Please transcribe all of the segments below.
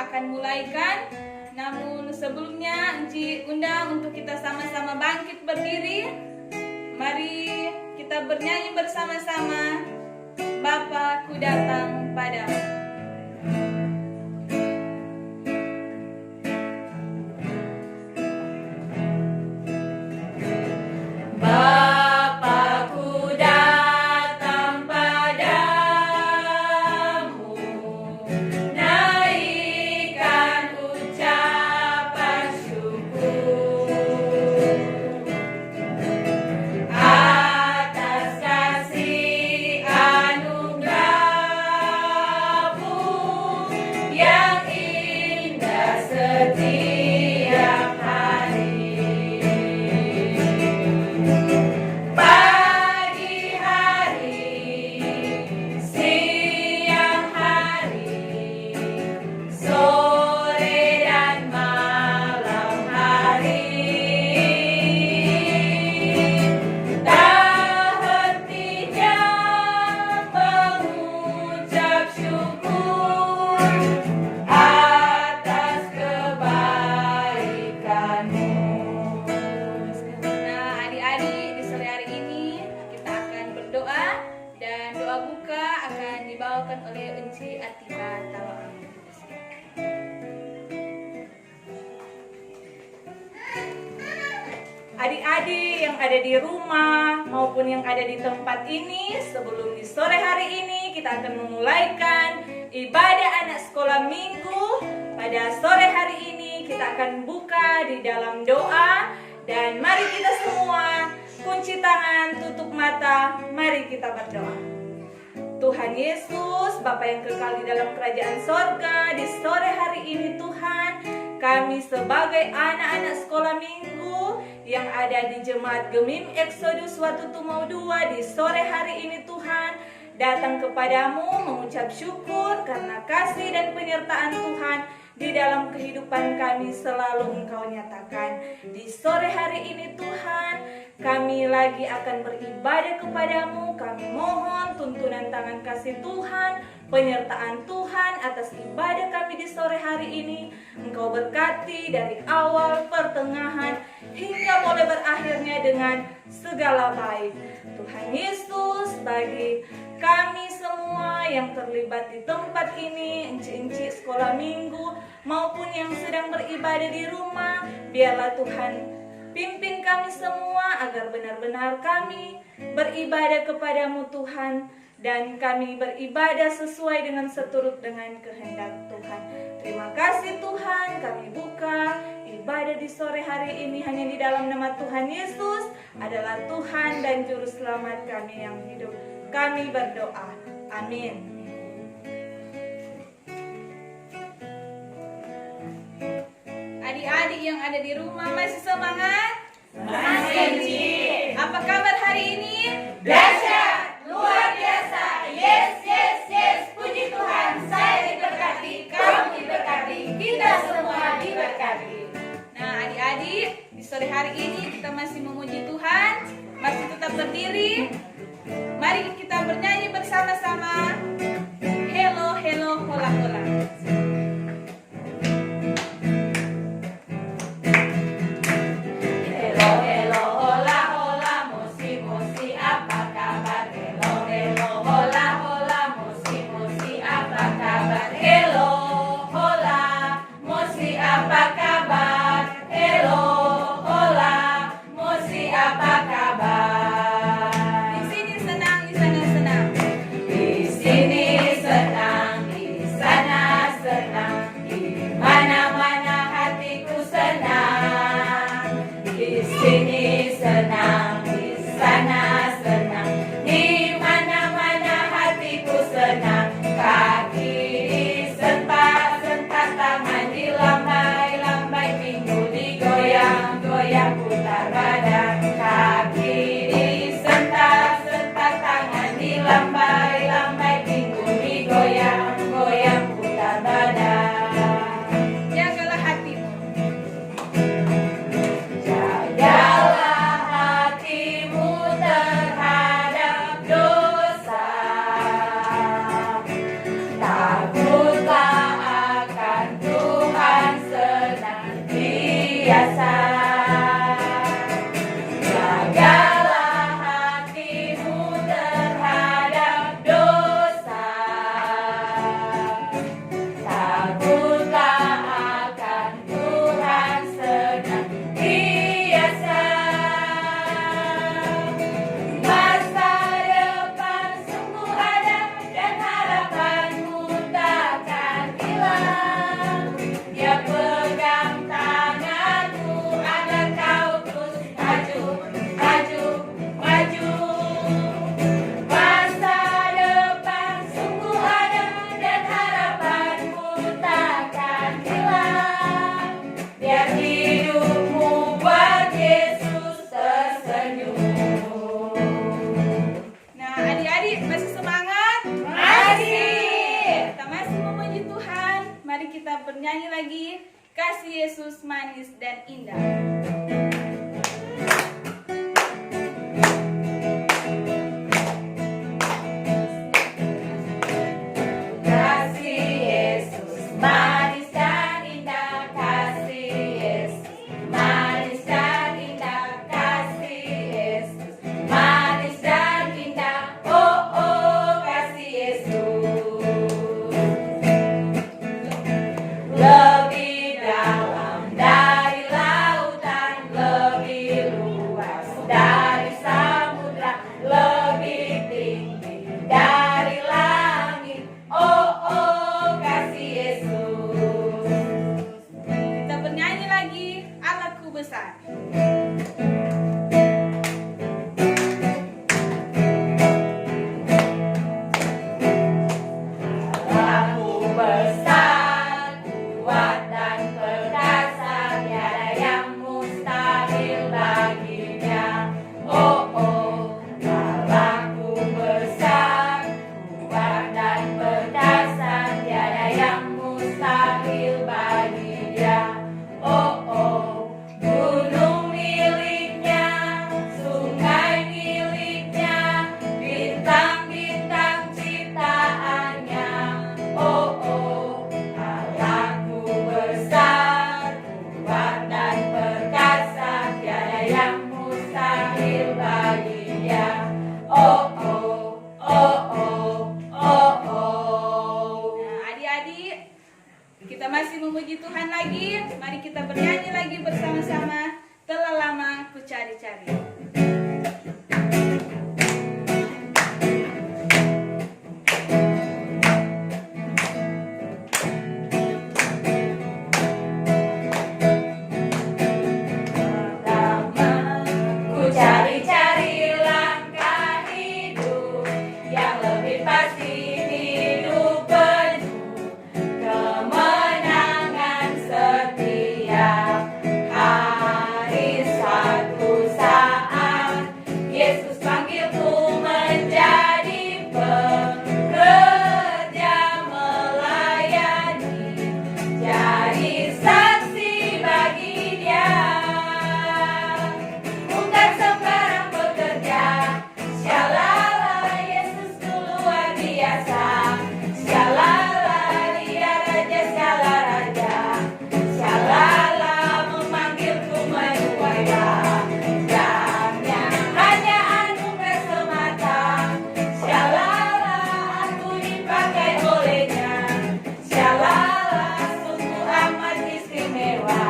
akan mulaikan. Namun sebelumnya Enci undang untuk kita sama-sama bangkit berdiri. Mari kita bernyanyi bersama-sama. Bapa, ku datang padamu. Adik-adik yang ada di rumah maupun yang ada di tempat ini, sebelum di sore hari ini kita akan memulaikan ibadah anak sekolah minggu. Pada sore hari ini kita akan buka di dalam doa. Dan mari kita semua kunci tangan, tutup mata, mari kita berdoa. Tuhan Yesus, Bapa yang kekal di dalam kerajaan sorga, di sore hari ini Tuhan, kami sebagai anak-anak sekolah minggu yang ada di Jemaat Gemim Exodus Watutumau 2 di sore hari ini Tuhan, datang kepadamu mengucap syukur karena kasih dan penyertaan Tuhan di dalam kehidupan kami selalu Engkau nyatakan. Di sore hari ini Tuhan, kami lagi akan beribadah kepadamu. Kami mohon tuntunan tangan kasih Tuhan, penyertaan Tuhan atas ibadah kami di sore hari ini. Engkau berkati dari awal, pertengahan, hingga boleh berakhirnya dengan segala baik. Tuhan Yesus, bagi kami semua yang terlibat di tempat ini, enci-enci sekolah minggu, maupun yang sedang beribadah di rumah, biarlah Tuhan pimpin kami semua agar benar-benar kami beribadah kepadamu Tuhan, dan kami beribadah sesuai dengan seturut dengan kehendak Tuhan. Terima kasih Tuhan, kami buka ibadah di sore hari ini hanya di dalam nama Tuhan Yesus adalah Tuhan dan Juru Selamat kami yang hidup. Kami berdoa. Amin. Adik-adik yang ada di rumah masih semangat? Masih. Apa kabar hari ini? Dahsyat, luar biasa. Yes, yes, yes. Puji Tuhan, saya diberkati, kamu diberkati, kita semua diberkati. Nah, adik-adik, di sore hari ini kita masih memuji Tuhan, masih tetap berdiri. Mari kita bernyanyi bersama-sama. Hello, hello, hola, hola. Hello, hello, hola, hola, mosi, mosi, apa kabar? Hello, hello, hola, hola, mosi, mosi, apa kabar? Hello, hola, mosi, apa kabar? Hello, hola, mosi, apa kabar? Di sini senang, di sana senang. Di sini senang, di sana senang, di mana-mana hatiku senang. Di sini senang, di sana senang, di mana-mana hatiku senang. Kaki disentak-sentak, tangan dilambai-lambai, pinggul digoyang-goyang, putar badan. Kaki disentak-sentak, tangan dilambai-lambai, pinggul digoyang-goyang, putar badan. Jagalah hatimu. Jagalah biasa. Jagalah hatimu terhadap dosa. Takutlah akan Tuhan senantiasa. Masa depan sungguh ada dan harapanmu takkan hilang. Dia pegang tanganmu agar kau terus maju, maju, maju. Masa depan sungguh ada dan harapanmu takkan hilang. Biar hidupmu buat Yesus tersenyum. Nah, adik-adik masih semangat? Masih. Kita masih memuji Tuhan. Mari kita bernyanyi lagi. Kasih Yesus manis dan indah. Kasih Yesus manis dan indah, kasih Yesus manis dan indah, kasih Yesus manis dan indah. Oh oh, kasih Yesus lebih dalam dari lautan, lebih luas dari samudra, lebih tinggi dari langit. Oh oh, kasih Yesus. Kita bernyanyi lagi. Allahku besar. Allahku besar, kuat dan perkasa, tiada yang mustahil baginya. Oh oh, Allahku besar, kuat dan perkasa, tiada yang mustahil bagi Dia. Oh oh, gunung miliknya, sungai miliknya, bintang-bintang ciptaannya. Oh oh, Allahku besar, kuat dan perkasa, tiada yang mustahil bagi Dia. Oh oh, oh oh, oh oh. Nah, adik-adik, kita masih memuji Tuhan lagi. Mari kita bernyanyi lagi bersama-sama. Telah lama ku cari-cari. Pertama, ku cari-cari langkah hidup yang lebih pasti, hidup penuh kemenangan setiap hari. Suatu saat Yesus panggilku menjadi pekerja melayani, jadi saksi bagi Dia. Bukan sembarang pekerja, shalala, Yesus luar biasa. Shalala, Dia Raja, shala Raja. Shalala, memanggilku menuai ladangnya, hanya anugerah semata. Shalala, aku dipakai olehnya. Shalala, sungguh amat istimewa,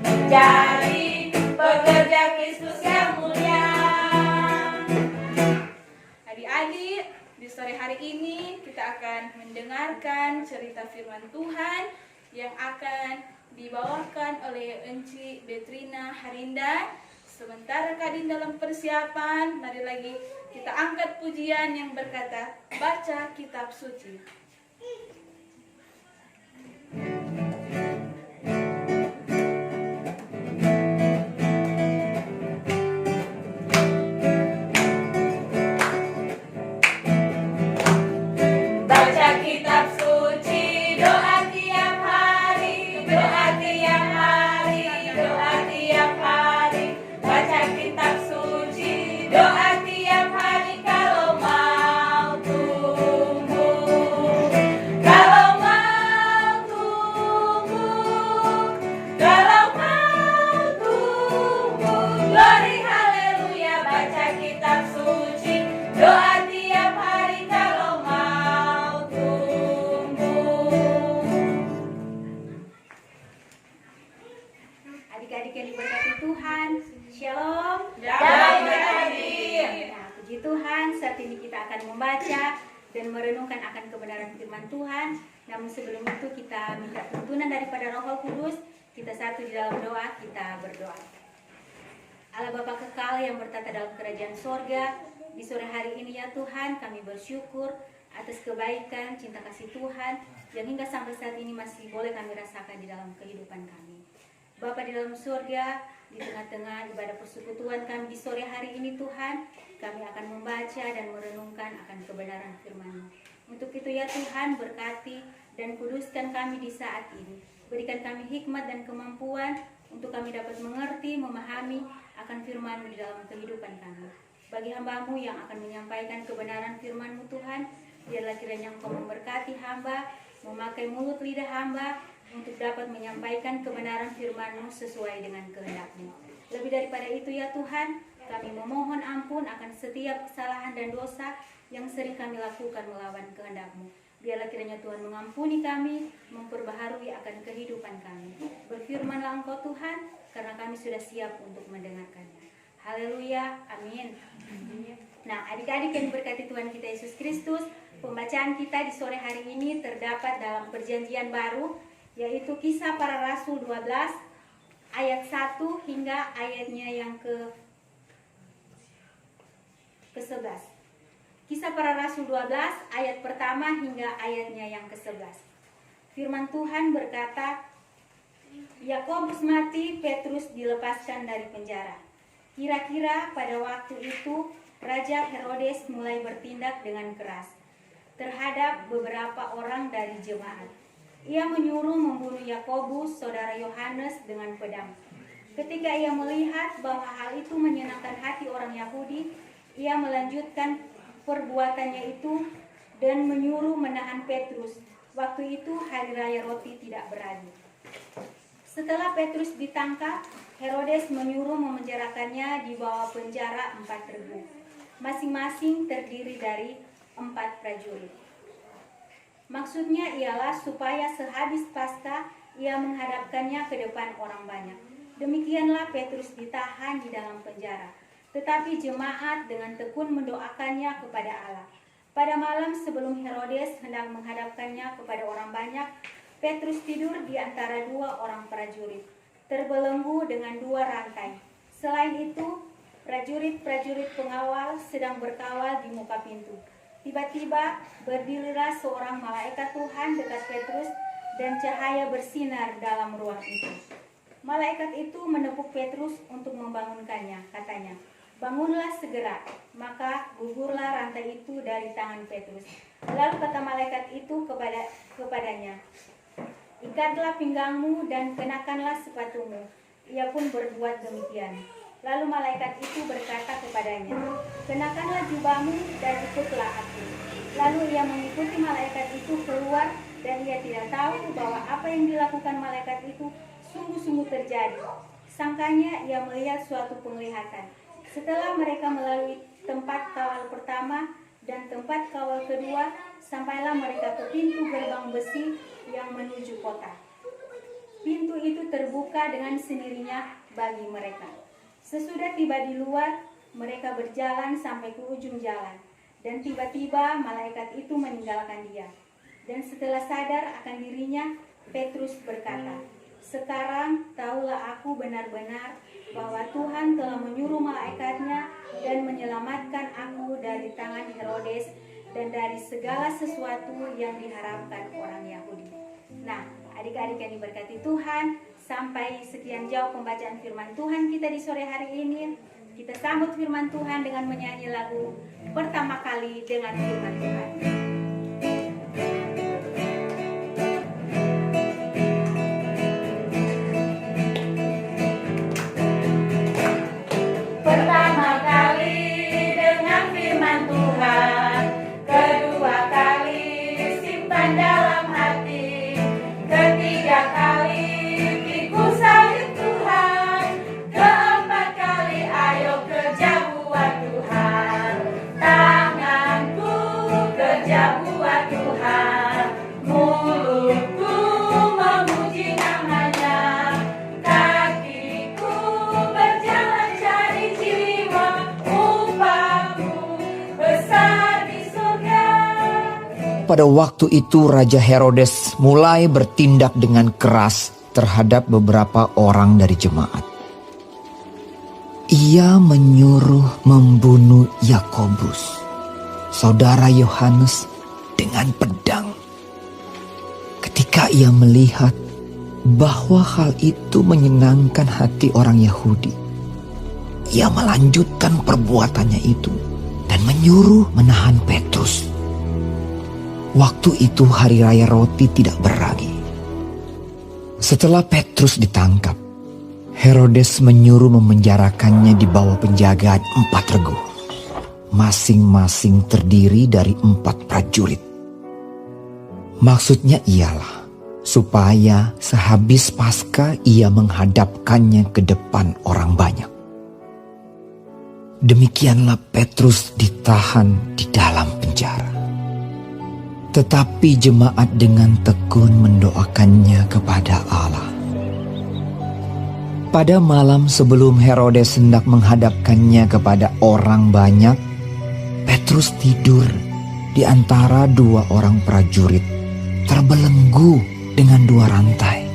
menjadi pekerja Kristus yang mulia. Adik-adik, di sore hari ini kita akan mendengarkan cerita firman Tuhan yang akan dibawakan oleh Enci Betrina Harinda. Sementara Kadin dalam persiapan, mari lagi kita angkat pujian yang berkata, baca kitab suci. Baca kitab suci, doa tiap hari, doa tiap hari, doa tiap hari. Baca kitab suci, doa tiap hari kalau mau tumbuh. adik-adik yang diberkati Tuhan, Shalom. Damai berkati. Nah, puji Tuhan, saat ini kita akan membaca dan merenungkan akan kebenaran firman Tuhan. Namun sebelum itu kita minta tuntunan daripada Roh Kudus. Kita satu di dalam doa, kita berdoa. Allah Bapa kekal yang bertata dalam kerajaan sorga, di sore hari ini ya Tuhan, kami bersyukur atas kebaikan, cinta kasih Tuhan yang hingga sampai saat ini masih boleh kami rasakan di dalam kehidupan kami. Bapa di dalam surga, di tengah-tengah ibadah persekutuan kami di sore hari ini Tuhan, kami akan membaca dan merenungkan akan kebenaran firman-Mu. Untuk itu ya Tuhan, berkati dan kuduskan kami di saat ini. Berikan kami hikmat dan kemampuan untuk kami dapat mengerti, memahami akan firman-Mu di dalam kehidupan kami. Bagi hamba-Mu yang akan menyampaikan kebenaran firman-Mu Tuhan, biarlah kiranya Engkau memberkati hamba, memakai mulut lidah hamba untuk dapat menyampaikan kebenaran firman-Mu sesuai dengan kehendak-Mu. Lebih daripada itu ya Tuhan, kami memohon ampun akan setiap kesalahan dan dosa yang sering kami lakukan melawan kehendak-Mu. Biarlah kiranya Tuhan mengampuni kami, memperbaharui akan kehidupan kami. Berfirmanlah Engkau Tuhan, karena kami sudah siap untuk mendengarkannya. Haleluya, amin. Nah, adik-adik yang diberkati Tuhan kita Yesus Kristus, pembacaan kita di sore hari ini terdapat dalam perjanjian baru, yaitu Kisah Para Rasul 12 ayat 1 hingga ayatnya yang ke-11. Kisah Para Rasul 12 ayat pertama hingga ayatnya yang ke-11. Firman Tuhan berkata, Yakobus mati, Petrus dilepaskan dari penjara. Kira-kira pada waktu itu Raja Herodes mulai bertindak dengan keras terhadap beberapa orang dari jemaat. Ia menyuruh membunuh Yakobus, saudara Yohanes, dengan pedang. Ketika ia melihat bahwa hal itu menyenangkan hati orang Yahudi, ia melanjutkan perbuatannya itu dan menyuruh menahan Petrus. Waktu itu hari raya roti tidak berani. Setelah Petrus ditangkap, Herodes menyuruh memenjarakannya di bawah penjara 4 regu. Masing-masing terdiri dari 4 prajurit. Maksudnya ialah supaya sehabis Paskah ia menghadapkannya ke depan orang banyak. Demikianlah Petrus ditahan di dalam penjara. Tetapi jemaat dengan tekun mendoakannya kepada Allah. Pada malam sebelum Herodes hendak menghadapkannya kepada orang banyak, Petrus tidur di antara 2 orang prajurit, terbelenggu dengan 2 rantai. Selain itu, prajurit-prajurit pengawal sedang berkawal di muka pintu. Tiba-tiba berdirilah seorang malaikat Tuhan dekat Petrus dan cahaya bersinar dalam ruang itu. Malaikat itu menepuk Petrus untuk membangunkannya, katanya, "Bangunlah segera." Maka gugurlah rantai itu dari tangan Petrus. Lalu kata malaikat itu kepadanya, "Ikatlah pinggangmu dan kenakanlah sepatumu." Ia pun berbuat demikian. Lalu malaikat itu berkata kepadanya, "Kenakanlah jubahmu dan ikutlah aku." Lalu ia mengikuti malaikat itu keluar dan ia tidak tahu bahwa apa yang dilakukan malaikat itu sungguh-sungguh terjadi. Sangkanya ia melihat suatu penglihatan. Setelah mereka melalui tempat kawal pertama dan tempat kawal kedua, sampailah mereka ke pintu gerbang besi yang menuju kota. Pintu itu terbuka dengan sendirinya bagi mereka. Sesudah tiba di luar, mereka berjalan sampai ke ujung jalan. Dan tiba-tiba malaikat itu meninggalkan dia. Dan setelah sadar akan dirinya, Petrus berkata, "Sekarang tahulah aku benar-benar bahwa Tuhan telah menyuruh malaikatnya dan menyelamatkan aku dari tangan Herodes dan dari segala sesuatu yang diharapkan orang Yahudi." Nah, adik-adik yang diberkati Tuhan, sampai sekian jauh pembacaan firman Tuhan kita di sore hari ini. Kita sambut firman Tuhan dengan menyanyi lagu pertama kali dengan firman Tuhan. Pertama kali dengan firman Tuhan, kedua kali simpan dalam hati, ketiga kali pikul salib Tuhan, keempat kali ayo kerja buat Tuhan. Tanganku kerja pada waktu itu Raja Herodes mulai bertindak dengan keras terhadap beberapa orang dari jemaat. Ia menyuruh membunuh Yakobus, saudara Yohanes, dengan pedang. Ketika ia melihat bahwa hal itu menyenangkan hati orang Yahudi, ia melanjutkan perbuatannya itu dan menyuruh menahan Petrus. Waktu itu hari raya roti tidak beragi. Setelah Petrus ditangkap, Herodes menyuruh memenjarakannya di bawah penjagaan 4 regu, masing-masing terdiri dari 4 prajurit. Maksudnya ialah supaya sehabis Paskah ia menghadapkannya ke depan orang banyak. Demikianlah Petrus ditahan di dalam penjara. Tetapi jemaat dengan tekun mendoakannya kepada Allah. Pada malam sebelum Herodes hendak menghadapkannya kepada orang banyak, Petrus tidur di antara 2 orang prajurit, terbelenggu dengan 2 rantai.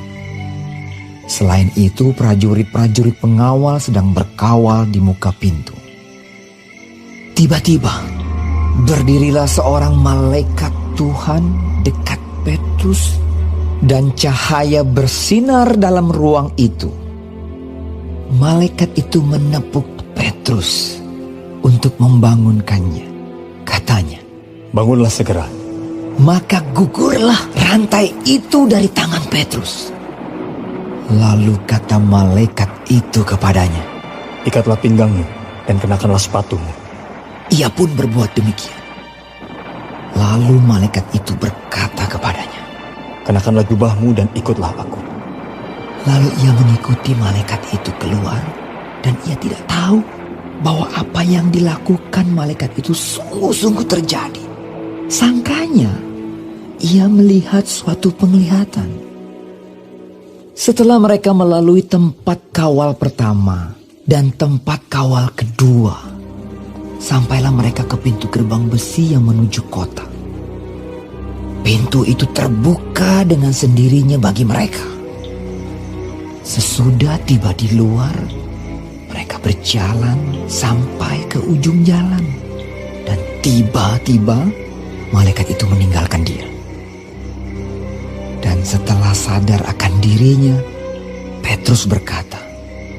Selain itu, prajurit-prajurit pengawal sedang berkawal di muka pintu. Tiba-tiba, berdirilah seorang malaikat Tuhan dekat Petrus, dan cahaya bersinar dalam ruang itu. Malaikat itu menepuk Petrus untuk membangunkannya. Katanya, "Bangunlah segera." maka gugurlah rantai itu dari tangan Petrus. Lalu kata malaikat itu kepadanya, "Ikatlah pinggangmu dan kenakanlah sepatumu." Ia pun berbuat demikian. Lalu malaikat itu berkata kepadanya, "Kenakanlah jubahmu dan ikutlah aku." Lalu ia mengikuti malaikat itu keluar, dan ia tidak tahu bahwa apa yang dilakukan malaikat itu sungguh-sungguh terjadi. Sangkanya ia melihat suatu penglihatan. Setelah mereka melalui tempat kawal pertama dan tempat kawal kedua, sampailah mereka ke pintu gerbang besi yang menuju kota. Pintu itu terbuka dengan sendirinya bagi mereka. Sesudah tiba di luar, mereka berjalan sampai ke ujung jalan. Dan tiba-tiba malaikat itu meninggalkan dia. Dan setelah sadar akan dirinya, Petrus berkata,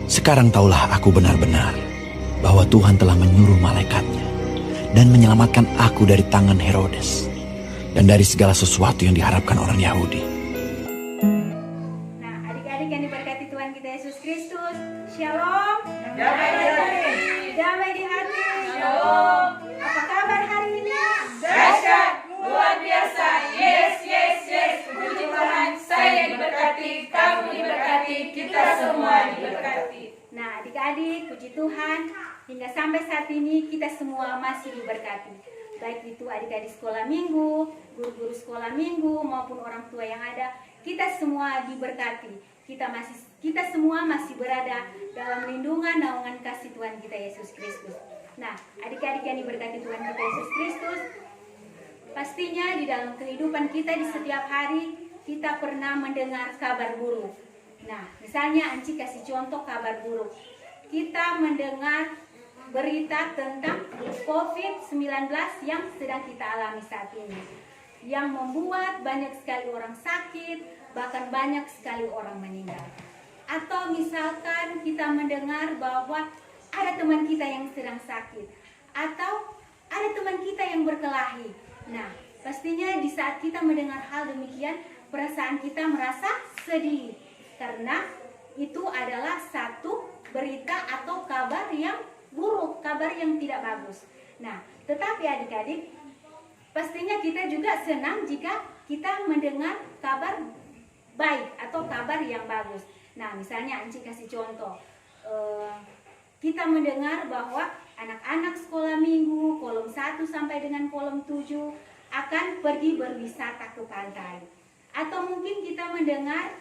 "Sekarang taulah aku benar-benar bahwa Tuhan telah menyuruh malaikatnya dan menyelamatkan aku dari tangan Herodes dan dari segala sesuatu yang diharapkan orang Yahudi." Nah, adik-adik yang diberkati Tuhan kita Yesus Kristus, Shalom. Damai di hati. Damai di hati. Shalom. Apa kabar hari ini? Dahsyat, luar biasa. Yes, yes, yes. Puji Tuhan, saya diberkati, kamu diberkati, kita semua diberkati. Nah, adik-adik, puji Tuhan, hingga sampai saat ini kita semua masih diberkati. Baik itu adik-adik sekolah minggu, guru-guru sekolah minggu, maupun orang tua yang ada, kita semua diberkati. Kita semua masih berada dalam lindungan naungan kasih Tuhan kita Yesus Kristus. Nah, adik-adik yang diberkati Tuhan kita Yesus Kristus, pastinya di dalam kehidupan kita di setiap hari kita pernah mendengar kabar buruk. Nah, misalnya Anci kasih contoh kabar buruk. Kita mendengar berita tentang COVID-19 yang sedang kita alami saat ini, yang membuat banyak sekali orang sakit, bahkan banyak sekali orang meninggal. Atau misalkan kita mendengar bahwa ada teman kita yang sedang sakit, atau ada teman kita yang berkelahi. Nah, pastinya di saat kita mendengar hal demikian, perasaan kita merasa sedih, karena itu adalah satu berita atau kabar yang buruk, kabar yang tidak bagus. Nah, tetapi adik-adik, pastinya kita juga senang jika kita mendengar kabar baik atau kabar yang bagus. Nah, misalnya Anci kasih contoh, kita mendengar bahwa anak-anak sekolah minggu kolom 1 sampai dengan kolom 7 akan pergi berwisata ke pantai. Atau mungkin kita mendengar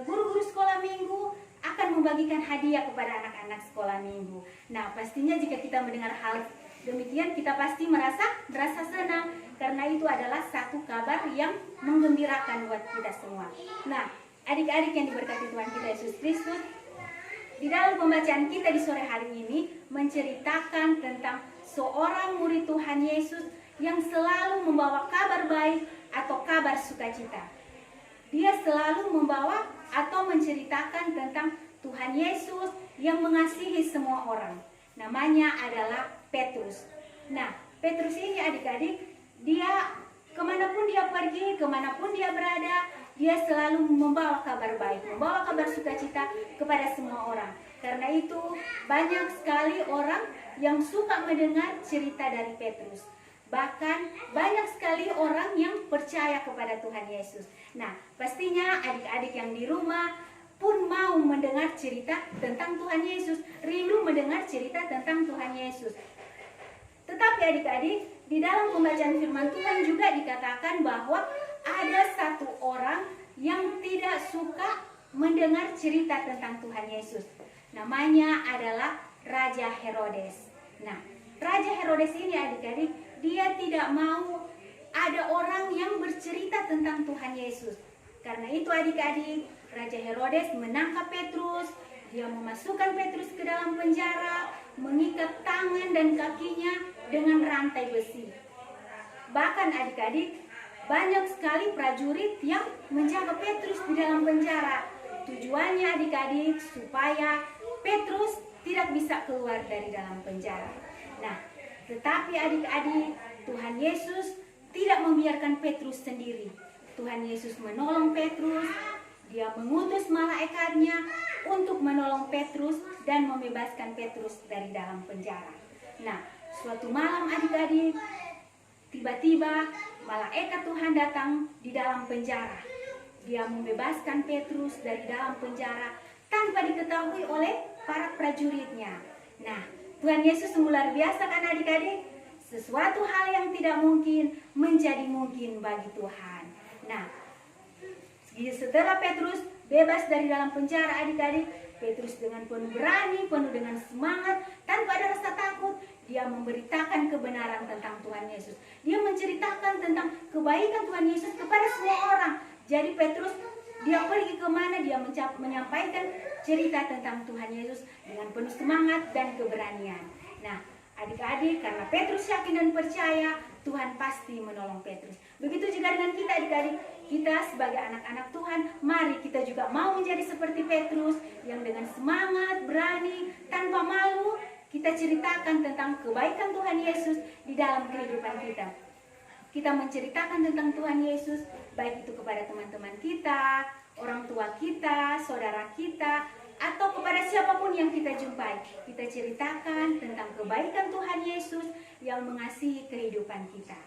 guru-guru sekolah minggu akan membagikan hadiah kepada anak-anak sekolah minggu. Nah, pastinya jika kita mendengar hal Demikian kita pasti merasa senang karena itu adalah satu kabar yang menggembirakan buat kita semua. Nah, adik-adik yang diberkati Tuhan kita Yesus Kristus, di dalam pembacaan kita di sore hari ini menceritakan tentang seorang murid Tuhan Yesus yang selalu membawa kabar baik atau kabar sukacita. Dia selalu membawa atau menceritakan tentang Tuhan Yesus yang mengasihi semua orang. Namanya adalah Petrus. Nah, Petrus ini adik-adik, dia kemanapun dia pergi, kemanapun dia berada, dia selalu membawa kabar baik, membawa kabar sukacita kepada semua orang. Karena itu banyak sekali orang yang suka mendengar cerita dari Petrus. Bahkan banyak sekali orang yang percaya kepada Tuhan Yesus. Nah, pastinya adik-adik yang di rumah pun mau mendengar cerita tentang Tuhan Yesus, rindu mendengar cerita tentang Tuhan Yesus. Tetapi adik-adik, di dalam pembacaan firman Tuhan juga dikatakan bahwa ada satu orang yang tidak suka mendengar cerita tentang Tuhan Yesus. Namanya adalah Raja Herodes. Nah, Raja Herodes ini adik-adik, dia tidak mau ada orang yang bercerita tentang Tuhan Yesus. Karena itu adik-adik, Raja Herodes menangkap Petrus, dia memasukkan Petrus ke dalam penjara, mengikat tangan dan kakinya dengan rantai besi. Bahkan adik-adik, banyak sekali prajurit yang menjaga Petrus di dalam penjara. Tujuannya adik-adik supaya Petrus tidak bisa keluar dari dalam penjara. Nah, tetapi adik-adik, Tuhan Yesus tidak membiarkan Petrus sendiri. Tuhan Yesus menolong Petrus, dia mengutus malaikatnya untuk menolong Petrus dan membebaskan Petrus dari dalam penjara. Nah, suatu malam adik-adik, tiba-tiba malaikat Tuhan datang di dalam penjara. Dia membebaskan Petrus dari dalam penjara tanpa diketahui oleh para prajuritnya. Nah, Tuhan Yesus luar biasa kan adik-adik? Sesuatu hal yang tidak mungkin menjadi mungkin bagi Tuhan. Nah, setelah Petrus bebas dari dalam penjara adik-adik, Petrus dengan penuh berani, penuh dengan semangat, tanpa ada rasa takut, dia memberitakan kebenaran tentang Tuhan Yesus. Dia menceritakan tentang kebaikan Tuhan Yesus kepada semua orang. Jadi Petrus, dia pergi kemana, dia menyampaikan cerita tentang Tuhan Yesus dengan penuh semangat dan keberanian. Nah, adik-adik, karena Petrus yakin dan percaya, Tuhan pasti menolong Petrus. Begitu juga dengan kita adik-adik. Kita sebagai anak-anak Tuhan, mari kita juga mau menjadi seperti Petrus yang dengan semangat, berani, tanpa malu, kita ceritakan tentang kebaikan Tuhan Yesus di dalam kehidupan kita. Kita menceritakan tentang Tuhan Yesus, baik itu kepada teman-teman kita, orang tua kita, saudara kita, atau kepada siapapun yang kita jumpai. Kita ceritakan tentang kebaikan Tuhan Yesus yang mengasihi kehidupan kita.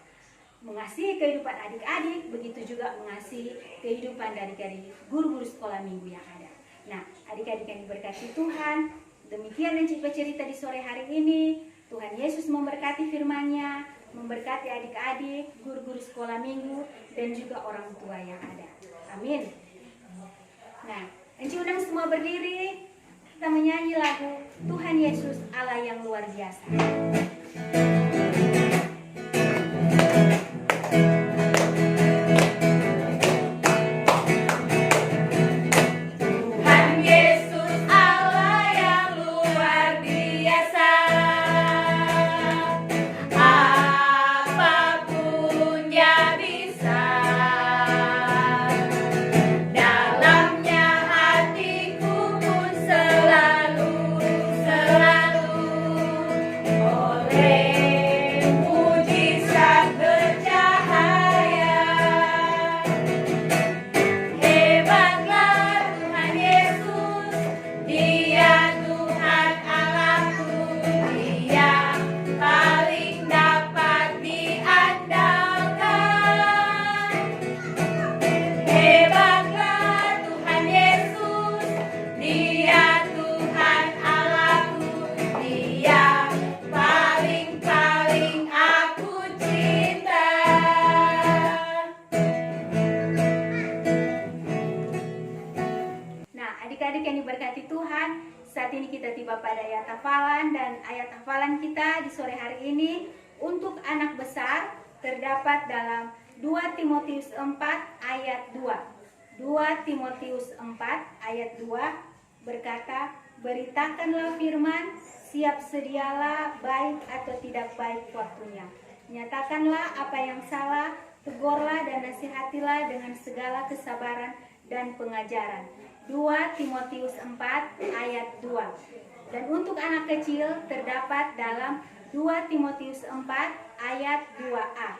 Mengasihi kehidupan adik-adik, begitu juga mengasihi kehidupan dari guru-guru sekolah minggu yang ada. Nah, adik-adik yang diberkati Tuhan, demikian Encik cerita di sore hari ini. Tuhan Yesus memberkati firman-Nya, memberkati adik-adik, guru-guru sekolah minggu, dan juga orang tua yang ada. Amin. Nah, Encik undang semua berdiri, kita menyanyi lagu Tuhan Yesus Allah yang luar biasa. Oleh sudah tiba pada ayat hafalan, dan ayat hafalan kita di sore hari ini untuk anak besar terdapat dalam 2 Timotius 4 ayat 2. 2 Timotius 4 ayat 2 berkata, "Beritakanlah firman, siap sedialah baik atau tidak baik waktunya. Nyatakanlah apa yang salah, tegurlah dan nasihatilah dengan segala kesabaran dan pengajaran." 2 Timotius 4 ayat 2. Dan untuk anak kecil terdapat dalam 2 Timotius 4 ayat 2a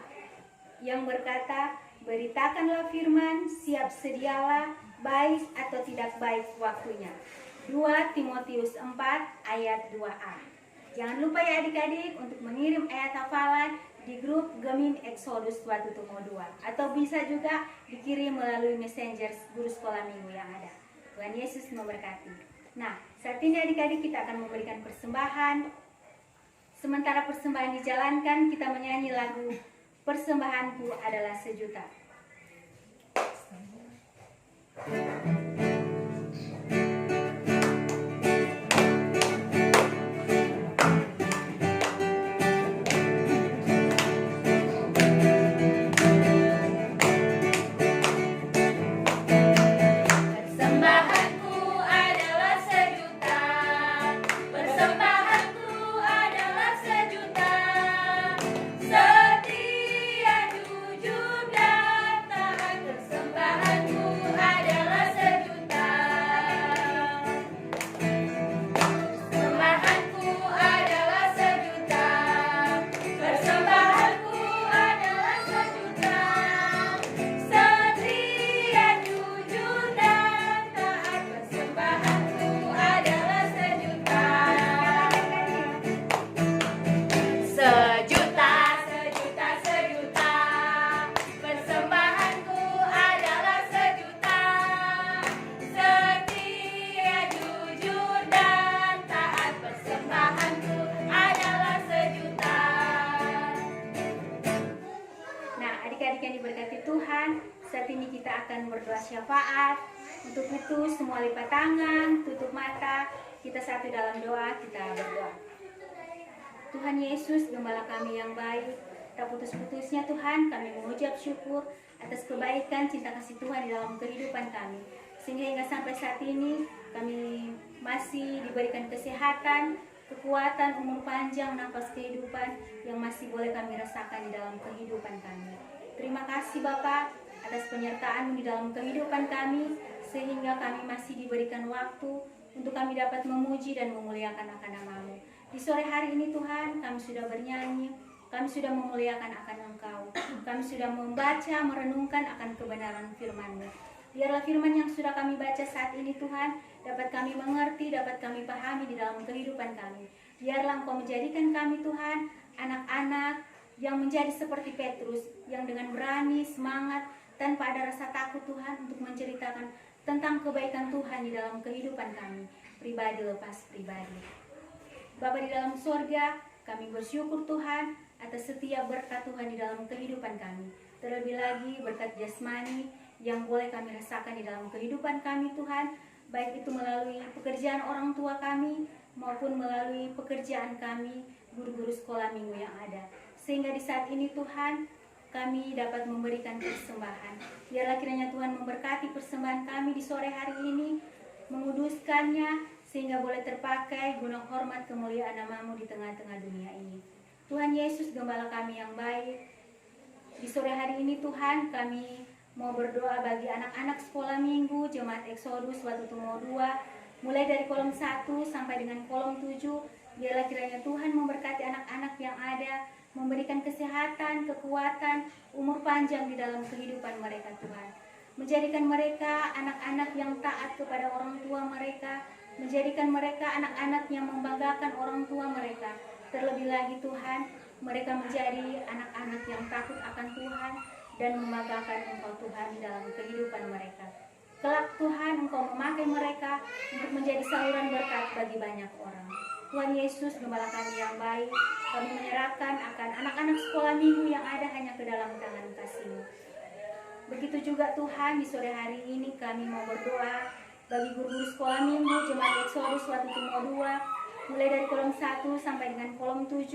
yang berkata, "Beritakanlah firman, siap sedialah baik atau tidak baik waktunya." 2 Timotius 4 ayat 2a. Jangan lupa ya adik-adik untuk mengirim ayat hafalan di grup Gemim Exodus Watutumo 2, atau bisa juga dikirim melalui messenger guru sekolah minggu yang ada. Tuhan Yesus memberkati. Nah, saat ini adik-adik kita akan memberikan persembahan. Sementara persembahan dijalankan, kita menyanyi lagu "Persembahanku Adalah Sejuta". Persembahanku adalah sejuta, persembahanku adalah sejuta, setia, jujur, dan taat. Persembahanku adalah sejuta, persembahanku adalah sejuta, persembahanku adalah sejuta, setia, jujur, dan taat. Persembahanku adalah sejuta. Sejuta, sejuta, sejuta. Persembahanku adalah sejuta, setia, jujur, dan taat. Persembahanku adalah sejuta. Nah, adik-adik yang diberkati Tuhan, saat ini kita akan berdoa syafaat. Untuk itu, semua lipat tangan, tutup mata, kita satu dalam doa, kita berdoa. Tuhan Yesus, Gembala kami yang baik, tak putus-putusnya Tuhan, kami mengucap syukur atas kebaikan, cinta kasih Tuhan di dalam kehidupan kami. Sehingga hingga sampai saat ini, kami masih diberikan kesehatan, kekuatan, umur panjang, nafas kehidupan yang masih boleh kami rasakan di dalam kehidupan kami. Terima kasih Bapa atas penyertaan-Mu di dalam kehidupan kami, sehingga kami masih diberikan waktu untuk kami dapat memuji dan memuliakan akan nama-Mu. Di sore hari ini Tuhan, kami sudah bernyanyi, kami sudah memuliakan akan Engkau, kami sudah membaca, merenungkan akan kebenaran firman-Mu. Biarlah firman yang sudah kami baca saat ini Tuhan, dapat kami mengerti, dapat kami pahami di dalam kehidupan kami. Biarlah Engkau menjadikan kami Tuhan, anak-anak yang menjadi seperti Petrus, yang dengan berani, semangat, tanpa ada rasa takut Tuhan untuk menceritakan tentang kebaikan Tuhan di dalam kehidupan kami, pribadi lepas pribadi. Bapa di dalam sorga, kami bersyukur Tuhan atas setiap berkat Tuhan di dalam kehidupan kami. Terlebih lagi berkat jasmani yang boleh kami rasakan di dalam kehidupan kami Tuhan, baik itu melalui pekerjaan orang tua kami maupun melalui pekerjaan kami guru-guru sekolah minggu yang ada. Sehingga di saat ini Tuhan, kami dapat memberikan persembahan. Biarlah kiranya Tuhan memberkati persembahan kami di sore hari ini, menguduskannya sehingga boleh terpakai guna hormat kemuliaan nama-Mu di tengah-tengah dunia ini. Tuhan Yesus, Gembala kami yang baik, di sore hari ini Tuhan, kami mau berdoa bagi anak-anak sekolah minggu Jemaat Exodus Watutumo 2, mulai dari kolom 1 sampai dengan kolom 7. Biarlah kiranya Tuhan memberkati anak-anak yang ada, memberikan kesehatan, kekuatan, umur panjang di dalam kehidupan mereka Tuhan. Menjadikan mereka anak-anak yang taat kepada orang tua mereka, menjadikan mereka anak-anak yang membanggakan orang tua mereka. Terlebih lagi Tuhan, mereka menjadi anak-anak yang takut akan Tuhan dan membanggakan Engkau Tuhan di dalam kehidupan mereka. Kelak Tuhan, Engkau memakai mereka untuk menjadi saluran berkat bagi banyak orang. Tuhan Yesus, Gembala kami yang baik, kami menyerahkan akan anak-anak sekolah minggu yang ada hanya ke dalam tangan kasih-Mu. Begitu juga Tuhan, di sore hari ini kami mau berdoa bagi guru-guru sekolah minggu Jemaat Exodus Watu Timo 2, mulai dari kolom 1 sampai dengan kolom 7.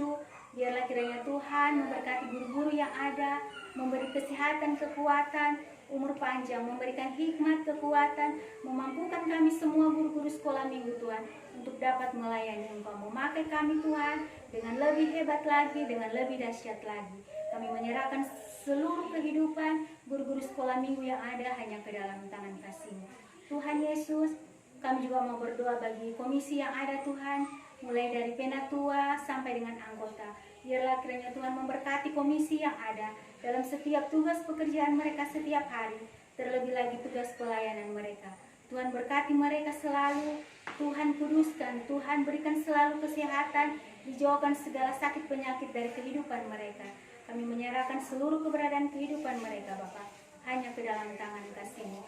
Biarlah kiranya Tuhan memberkati guru-guru yang ada, memberi kesehatan, kekuatan, umur panjang, memberikan hikmat, kekuatan, memampukan kami semua guru-guru sekolah minggu Tuhan untuk dapat melayani Engkau. Memakai kami Tuhan dengan lebih hebat lagi, dengan lebih dahsyat lagi. Kami menyerahkan seluruh kehidupan guru-guru sekolah minggu yang ada hanya ke dalam tangan kasih-Mu. Tuhan Yesus, kami juga mau berdoa bagi komisi yang ada Tuhan, mulai dari penatua sampai dengan anggota. Biarlah kiranya Tuhan memberkati komisi yang ada dalam setiap tugas pekerjaan mereka setiap hari, terlebih lagi tugas pelayanan mereka. Tuhan berkati mereka selalu, Tuhan kuduskan, Tuhan berikan selalu kesehatan, dijauhkan segala sakit penyakit dari kehidupan mereka. Kami menyerahkan seluruh keberadaan kehidupan mereka Bapa hanya ke dalam tangan kasih-Mu.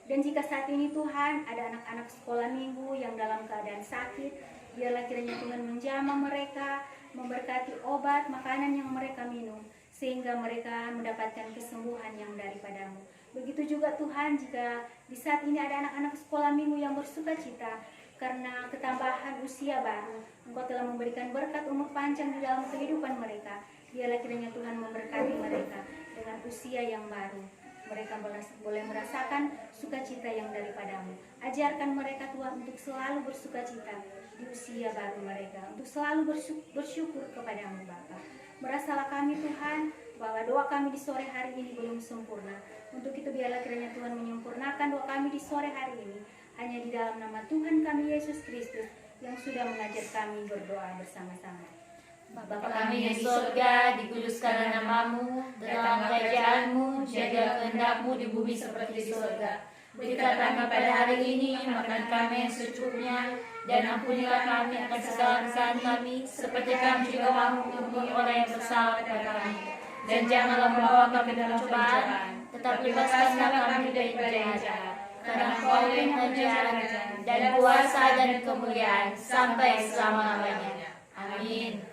Dan jika saat ini Tuhan ada anak-anak sekolah minggu yang dalam keadaan sakit, biarlah kiranya Tuhan menjamah mereka, memberkati obat, makanan yang mereka minum, sehingga mereka mendapatkan kesembuhan yang daripada-Mu. Begitu juga Tuhan, jika di saat ini ada anak-anak sekolah minggu yang bersuka cita karena ketambahan usia baru, Engkau telah memberikan berkat umur panjang di dalam kehidupan mereka. Biarlah kiranya Tuhan memberkati mereka dengan usia yang baru. Mereka boleh merasakan sukacita yang daripada-Mu. Ajarkan mereka Tuhan untuk selalu bersukacita di usia baru mereka, untuk selalu bersyukur kepada-Mu Bapa. Berasalah kami Tuhan bahwa doa kami di sore hari ini belum sempurna. Untuk itu biarlah kiranya Tuhan menyempurnakan doa kami di sore hari ini hanya di dalam nama Tuhan kami Yesus Kristus yang sudah mengajar kami berdoa bersama-sama. Bapa kami yang di surga, dikuduskanlah nama-Mu, datanglah kerajaan-Mu, jadilah kehendak-Mu di bumi seperti di surga. Berikan kami pada hari ini makan kami yang secukupnya, dan ampunilah kami akan segala kesalahan kami, seperti kami juga mengampuni orang yang bersalah kepada kami. Dan janganlah membawa kami dalam cobaan, tetapi lepaskanlah kami dari jahat. Karena Engkau yang kerajaan dan kuasa dan kemuliaan sampai selama-lamanya. Amin.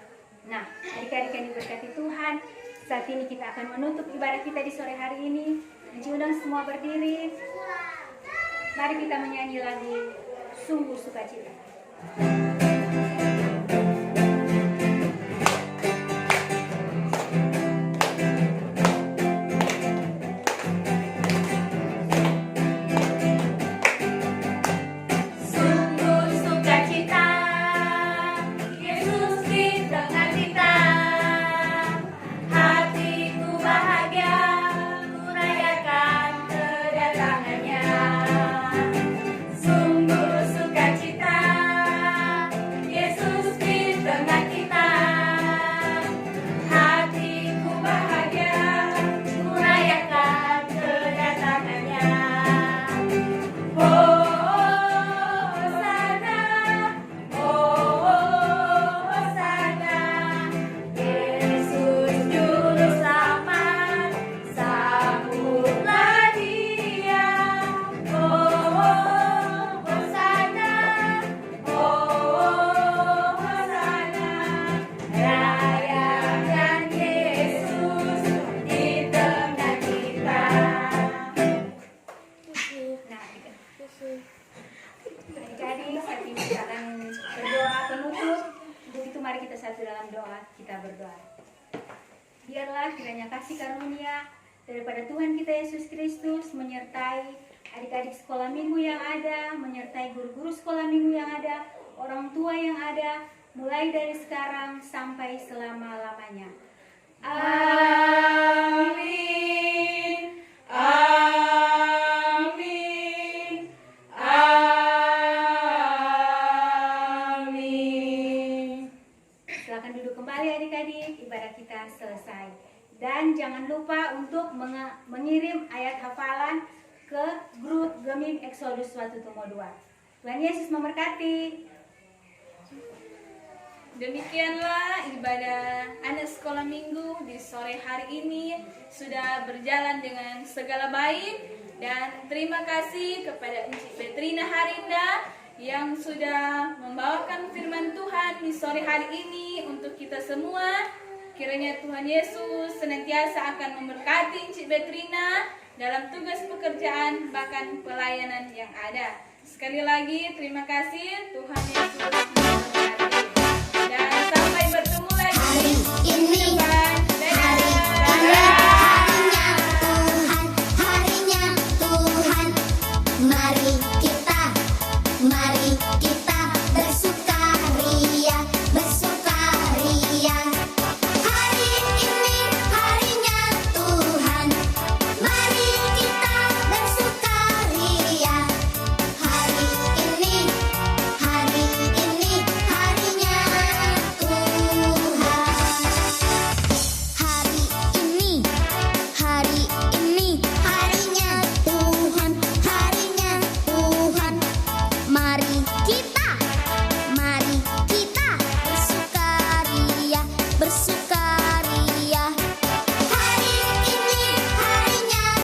Nah, adik-adik yang diberkati Tuhan, saat ini kita akan menutup ibadah kita di sore hari ini. Diundang semua berdiri. Mari kita menyanyi lagu Sungguh Sukacita. Adik-adik, saat ini kita akan berdoa penutup. Untuk itu mari kita satu dalam doa, kita berdoa. Biarlah kiranya kasih karunia daripada Tuhan kita Yesus Kristus menyertai adik-adik sekolah minggu yang ada, menyertai guru-guru sekolah minggu yang ada, orang tua yang ada, mulai dari sekarang sampai selama-lamanya. Amin. Amin. Amin. Silakan duduk kembali adik-adik, ibadah kita selesai. Dan jangan lupa untuk mengirim ayat hafalan ke grup Gemim Exodus Watu Timo 2. Tuhan Yesus memberkati. Demikianlah ibadah anak sekolah minggu di sore hari ini sudah berjalan dengan segala baik, dan terima kasih kepada Encik Petrina Harinda yang sudah membawakan firman Tuhan di sore hari ini untuk kita semua. Kiranya Tuhan Yesus senantiasa akan memberkati Encik Petrina dalam tugas pekerjaan bahkan pelayanan yang ada. Sekali lagi terima kasih Tuhan Yesus.